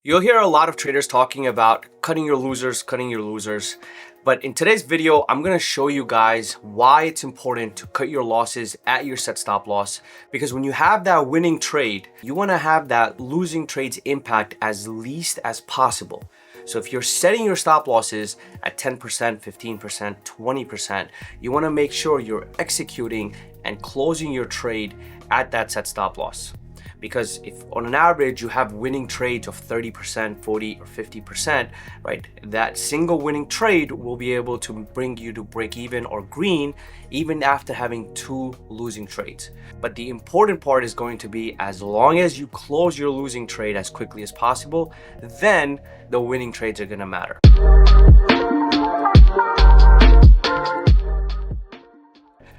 You'll hear a lot of traders talking about cutting your losers. But in today's video, I'm gonna show you guys why it's important to cut your losses at your set stop loss. Because when you have that winning trade, you wanna have that losing trade's impact as least as possible. So if you're setting your stop losses at 10%, 15%, 20%, you wanna make sure you're executing and closing your trade at that set stop loss. Because if on an average you have winning trades of 30%, 40 or 50%, right? That single winning trade will be able to bring you to break even or green even after having two losing trades. But the important part is going to be as long as you close your losing trade as quickly as possible, then the winning trades are gonna matter.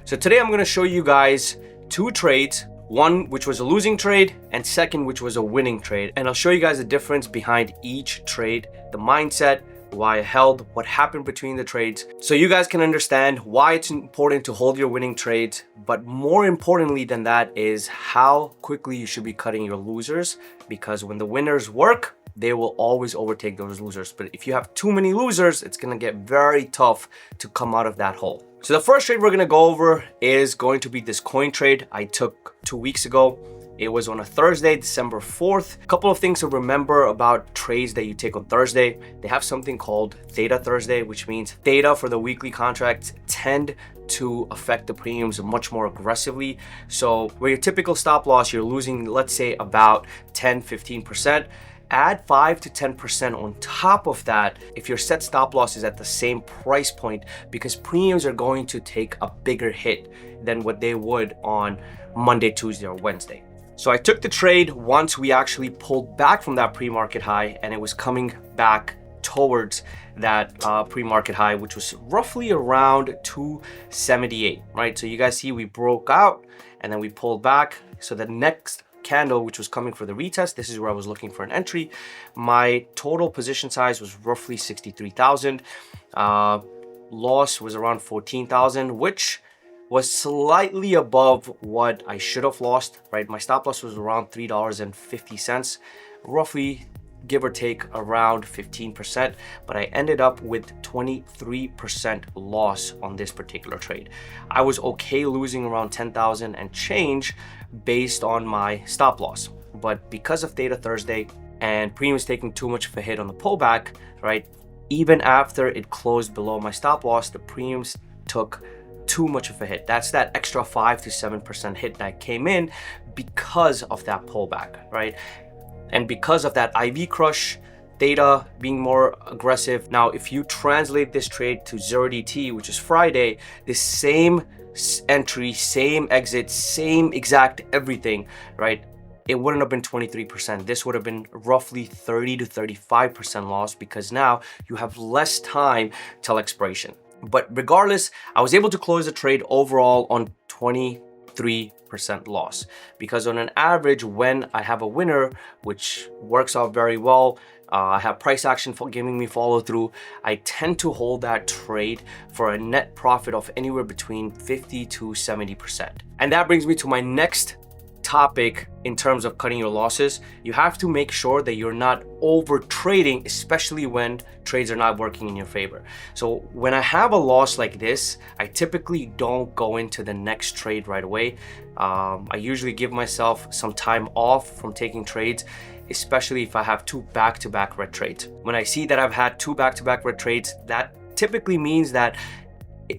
So today I'm gonna show you guys two trades. One which was a losing trade and second which was a winning trade, and I'll show you guys the difference behind each trade, the mindset, why I held, what happened between the trades, so you guys can understand why it's important to hold your winning trades. But more importantly than that is how quickly you should be cutting your losers, because when the winners work, they will always overtake those losers. But if you have too many losers, it's gonna get very tough to come out of that hole. So the first trade we're gonna go over is going to be this coin trade I took 2 weeks ago. It was on a Thursday, December 4th. A couple of things to remember about trades that you take on Thursday. They have something called Theta Thursday, which means theta for the weekly contracts tend to affect the premiums much more aggressively. So where your typical stop loss, you're losing, let's say about 10, 15%. Add 5 to 10% on top of that if your set stop loss is at the same price point, because premiums are going to take a bigger hit than what they would on Monday, Tuesday, or Wednesday. So I took the trade once we actually pulled back from that pre-market high, and it was coming back towards that pre-market high, which was roughly around 278, right? So you guys see we broke out and then we pulled back. So the next candle, which was coming for the retest, this is where I was looking for an entry. My total position size was roughly 63,000. Loss was around 14,000, which was slightly above what I should have lost, right? My stop loss was around $3.50, roughly give or take around 15%, but I ended up with 23% loss on this particular trade. I was okay losing around 10,000 and change based on my stop loss. But because of Theta Thursday and premiums taking too much of a hit on the pullback, right? Even after it closed below my stop loss, the premiums took too much of a hit. That's that extra 5 to 7% hit that came in because of that pullback, right? And because of that IV crush, Theta being more aggressive. Now, if you translate this trade to 0DT, which is Friday, the same entry, same exit, same exact everything, right? It wouldn't have been 23%. This would have been roughly 30 to 35% loss, because now you have less time till expiration. But regardless, I was able to close the trade overall on 23% loss, because on an average, when I have a winner, which works out very well, I have price action for giving me follow through, I tend to hold that trade for a net profit of anywhere between 50 to 70%. And that brings me to my next topic in terms of cutting your losses. You have to make sure that you're not over trading, especially when trades are not working in your favor. So when I have a loss like this, I typically don't go into the next trade right away. I usually give myself some time off from taking trades, especially if I have two back-to-back red trades. When I see that I've had two back-to-back red trades, that typically means that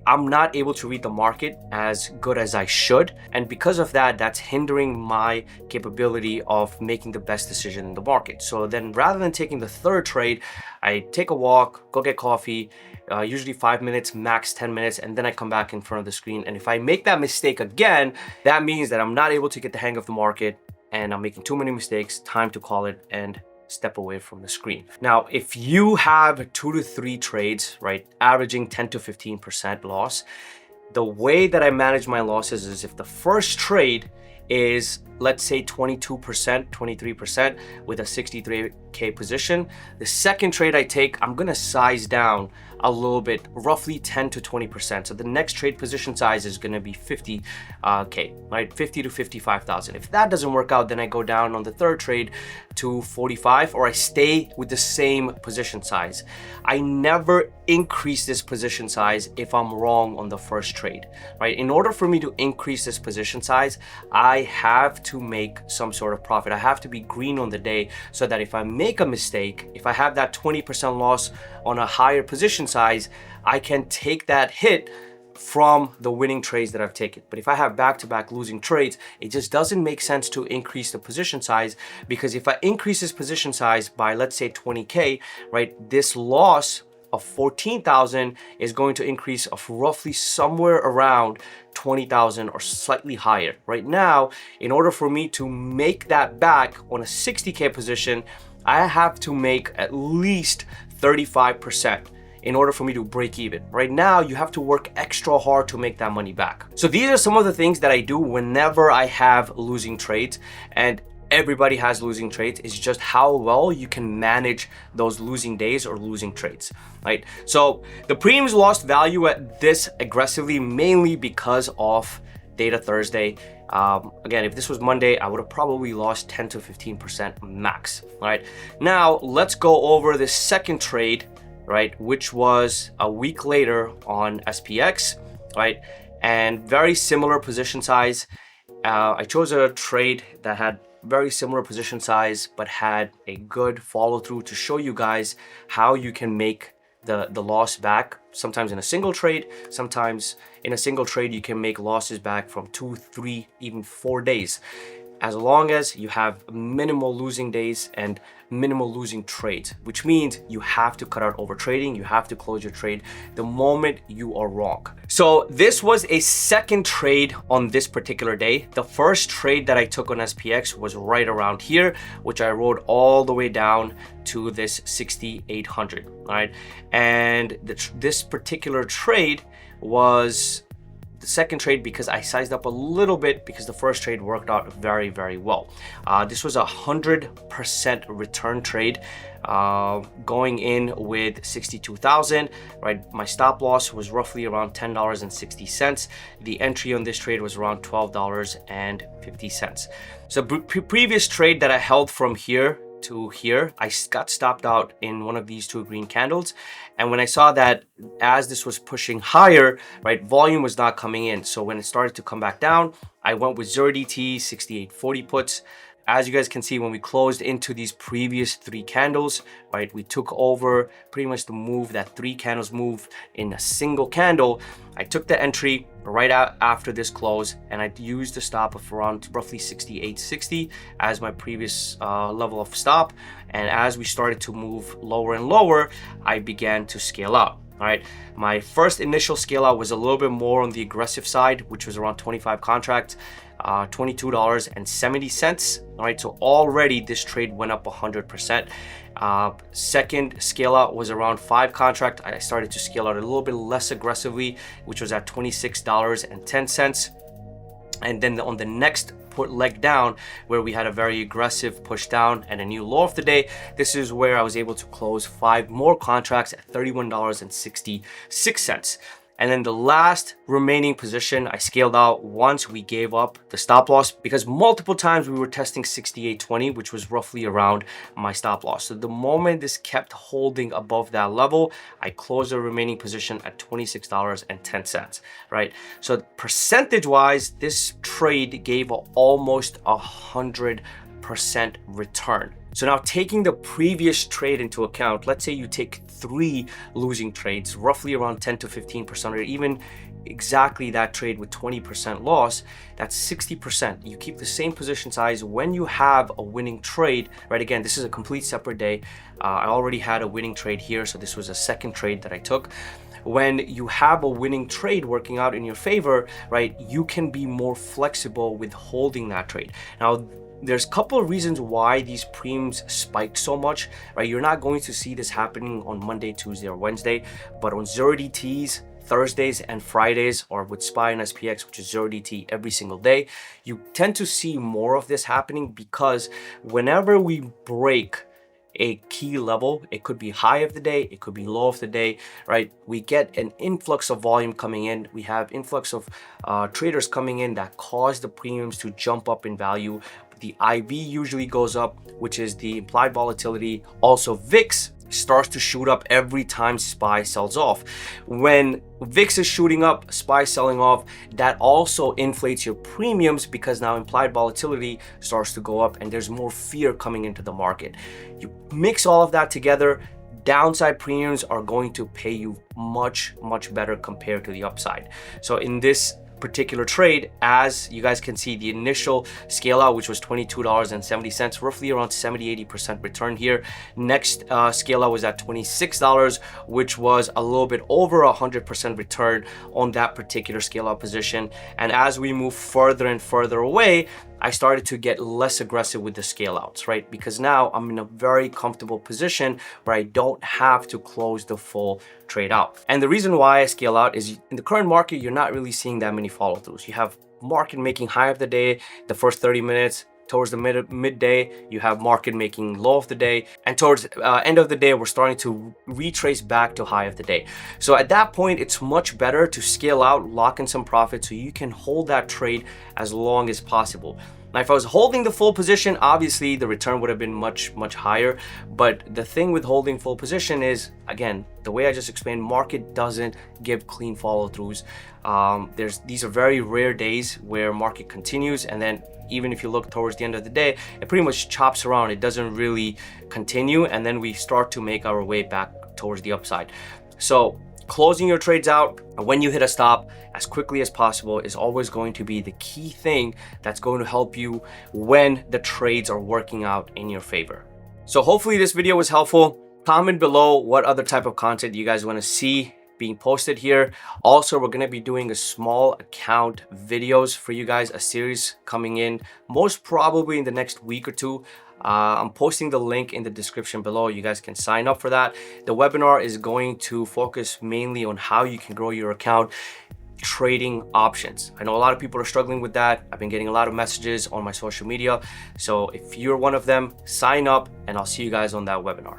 I'm not able to read the market as good as I should. And because of that, that's hindering my capability of making the best decision in the market. So then rather than taking the third trade, I take a walk, go get coffee, usually 5 minutes, max 10 minutes, and then I come back in front of the screen. And if I make that mistake again, that means that I'm not able to get the hang of the market and I'm making too many mistakes, time to call it and step away from the screen. Now, if you have 2 to 3 trades, right, averaging 10 to 15% loss, the way that I manage my losses is if the first trade is, let's say 22%, 23% with a 63K position, the second trade I take, I'm gonna size down a little bit, roughly 10 to 20%. So the next trade position size is going to be 50K, right? 50 to 55,000. If that doesn't work out, then I go down on the third trade to 45, or I stay with the same position size. I never increase this position size if I'm wrong on the first trade, right? In order for me to increase this position size, I have to make some sort of profit. I have to be green on the day, so that if I make a mistake, if I have that 20% loss on a higher position size, I can take that hit from the winning trades that I've taken. But if I have back-to-back losing trades, it just doesn't make sense to increase the position size, because if I increase this position size by, let's say, 20K, right, this loss of 14,000 is going to increase of roughly somewhere around 20,000 or slightly higher. Right now, in order for me to make that back on a 60K position, I have to make at least 35% in order for me to break even. Right now, you have to work extra hard to make that money back. So these are some of the things that I do whenever I have losing trades, and everybody has losing trades. It's just how well you can manage those losing days or losing trades, right? So the premiums lost value at this aggressively mainly because of Theta Thursday. Again, if this was Monday, I would have probably lost 10 to 15% max, right? Now, let's go over the second trade, right, which was a week later on SPX, right? And very similar position size. I chose a trade that had very similar position size, but had a good follow through to show you guys how you can make the loss back. Sometimes in a single trade, sometimes in a single trade, you can make losses back from 2, 3, even 4 days, as long as you have minimal losing days and minimal losing trades, which means you have to cut out over trading. You have to close your trade the moment you are wrong. So this was a second trade on this particular day. The first trade that I took on SPX was right around here, which I rode all the way down to this 6,800, right? And this particular trade was the second trade because I sized up a little bit, because the first trade worked out very, very well. This was 100% return trade, going in with 62,000, right? My stop loss was roughly around $10.60. The entry on this trade was around $12.50. So previous trade that I held from here to here, I got stopped out in one of these two green candles. And when I saw that as this was pushing higher, right, volume was not coming in. So when it started to come back down, I went with 0DT 6840 puts. As you guys can see, when we closed into these previous three candles, right, we took over pretty much the move, that three candles move in a single candle. I took the entry right out after this close, and I used the stop of around roughly 68.60 as my previous level of stop. And as we started to move lower and lower, I began to scale out. All right, my first initial scale out was a little bit more on the aggressive side, which was around 25 contracts, $22.70. All right, so already this trade went up 100%. Second scale out was around 5 contract. I started to scale out a little bit less aggressively, which was at $26.10. And then on the next put leg down, where we had a very aggressive push down and a new low of the day, this is where I was able to close 5 more contracts at $31.66. And then the last remaining position, I scaled out once we gave up the stop loss, because multiple times we were testing 68.20, which was roughly around my stop loss. So the moment this kept holding above that level, I closed the remaining position at $26.10, right? So percentage wise, this trade gave almost 100% return. So now, taking the previous trade into account, let's say you take 3 losing trades, roughly around 10 to 15%, or even exactly that trade with 20% loss, that's 60%. You keep the same position size when you have a winning trade, right? Again, this is a complete separate day. I already had a winning trade here, so this was a second trade that I took. When you have a winning trade working out in your favor, right, you can be more flexible with holding that trade. Now, there's a couple of reasons why these preems spiked so much, right? You're not going to see this happening on Monday, Tuesday, or Wednesday, but on 0DTs, Thursdays and Fridays, or with SPY and SPX, which is 0DT every single day, you tend to see more of this happening, because whenever we break a key level. It could be high of the day, it could be low of the day, right? We get an influx of volume coming in. We have influx of traders coming in that cause the premiums to jump up in value. The IV usually goes up, which is the implied volatility. Also, VIX starts to shoot up every time SPY sells off. When VIX is shooting up, SPY selling off, that also inflates your premiums because now implied volatility starts to go up and there's more fear coming into the market. You mix all of that together, downside premiums are going to pay you much better compared to the upside. So in this particular trade, as you guys can see, the initial scale out, which was $22.70, roughly around 70-80% return here. Next scale out was at $26, which was a little bit over 100% return on that particular scale out position. And as we move further and further away, I started to get less aggressive with the scale outs, right? Because now I'm in a very comfortable position where I don't have to close the full trade out. And the reason why I scale out is in the current market, you're not really seeing that many follow throughs. You have market making high of the day, the first 30 minutes. Towards the midday, you have market making low of the day, and towards end of the day, we're starting to retrace back to high of the day. So at that point, it's much better to scale out, lock in some profit so you can hold that trade as long as possible. Now, if I was holding the full position, obviously the return would have been much higher. But the thing with holding full position is, again, the way I just explained, market doesn't give clean follow throughs. These are very rare days where market continues, and then even if you look towards the end of the day, it pretty much chops around. It doesn't really continue, and then we start to make our way back towards the upside. So closing your trades out when you hit a stop as quickly as possible is always going to be the key thing that's going to help you when the trades are working out in your favor. So hopefully this video was helpful. Comment below what other type of content you guys want to see being posted here. Also, we're going to be doing a small account videos for you guys, a series coming in most probably in the next week or two. I'm posting the link in the description below. You guys can sign up for that. The webinar is going to focus mainly on how you can grow your account trading options. I know a lot of people are struggling with that. I've been getting a lot of messages on my social media. So if you're one of them, sign up and I'll see you guys on that webinar.